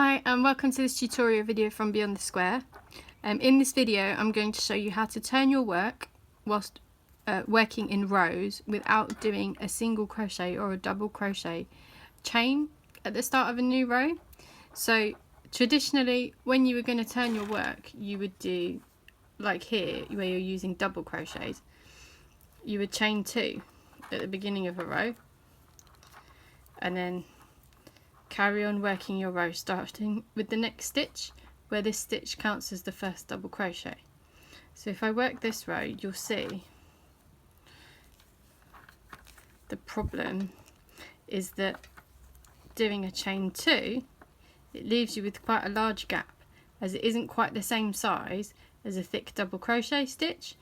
Hi and welcome to this tutorial video from Beyond the Square. In this video I'm going to show you how to turn your work whilst working in rows without doing a single crochet or a double crochet chain at the start of a new row. So traditionally when you were going to turn your work, you would do like here where you're using double crochets. You would chain 2 at the beginning of a row and then carry on working your row, starting with the next stitch where this stitch counts as the first double crochet. So if I work this row, you'll see the problem is that doing a chain 2, it leaves you with quite a large gap, as it isn't quite the same size as a thick double crochet stitch.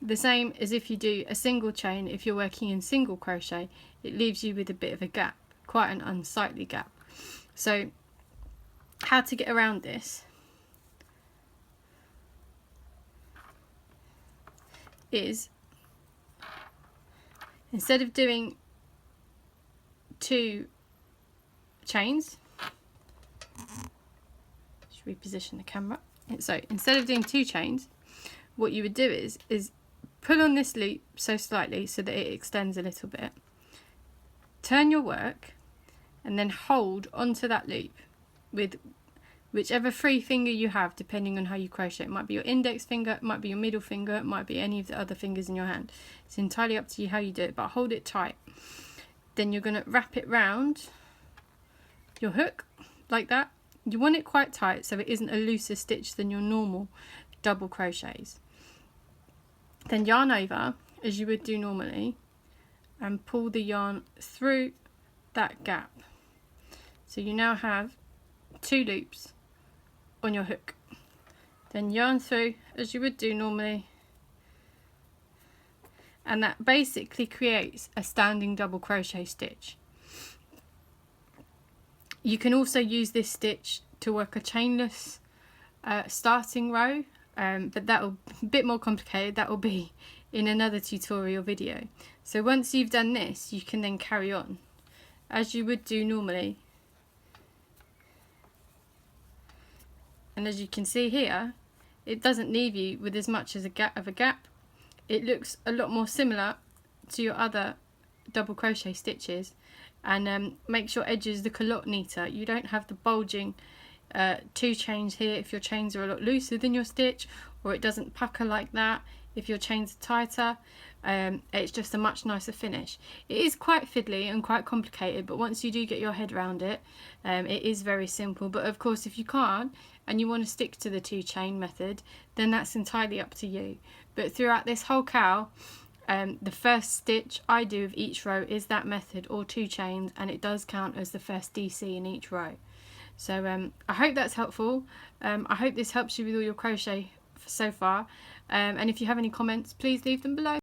The same as if you do a single chain, if you're working in single crochet, it leaves you with a bit of a gap, quite an unsightly gap. So how to get around this is, instead of doing 2 chains, just reposition the camera. So instead of doing 2 chains, what you would do is pull on this loop so slightly so that it extends a little bit, turn your work and then hold onto that loop with whichever free finger you have, depending on how you crochet. It might be your index finger, it might be your middle finger, it might be any of the other fingers in your hand. It's entirely up to you how you do it, but hold it tight. Then you're going to wrap it round your hook like that. You want it quite tight so it isn't a looser stitch than your normal double crochets. Then yarn over as you would do normally and pull the yarn through that gap. So you now have 2 loops on your hook. Then yarn through as you would do normally, and that basically creates a standing double crochet stitch. You can also use this stitch to work a chainless starting row, but that'll be a bit more complicated. That will be in another tutorial video. So once you've done this, you can then carry on as you would do normally. And as you can see here, it doesn't leave you with as much as a gap. It looks a lot more similar to your other double crochet stitches, and makes your edges look a lot neater. You don't have the bulging 2 chains here if your chains are a lot looser than your stitch, or it doesn't pucker like that if your chains are tighter. It's just a much nicer finish. It is quite fiddly and quite complicated, but once you do get your head around it, it is very simple. But of course, if you can't and you want to stick to the 2 chain method, then that's entirely up to you. But throughout this whole cowl, the first stitch I do of each row is that method, or 2 chains, and it does count as the first DC in each row. So I hope that's helpful. I hope this helps you with all your crochet so far, and if you have any comments, please leave them below.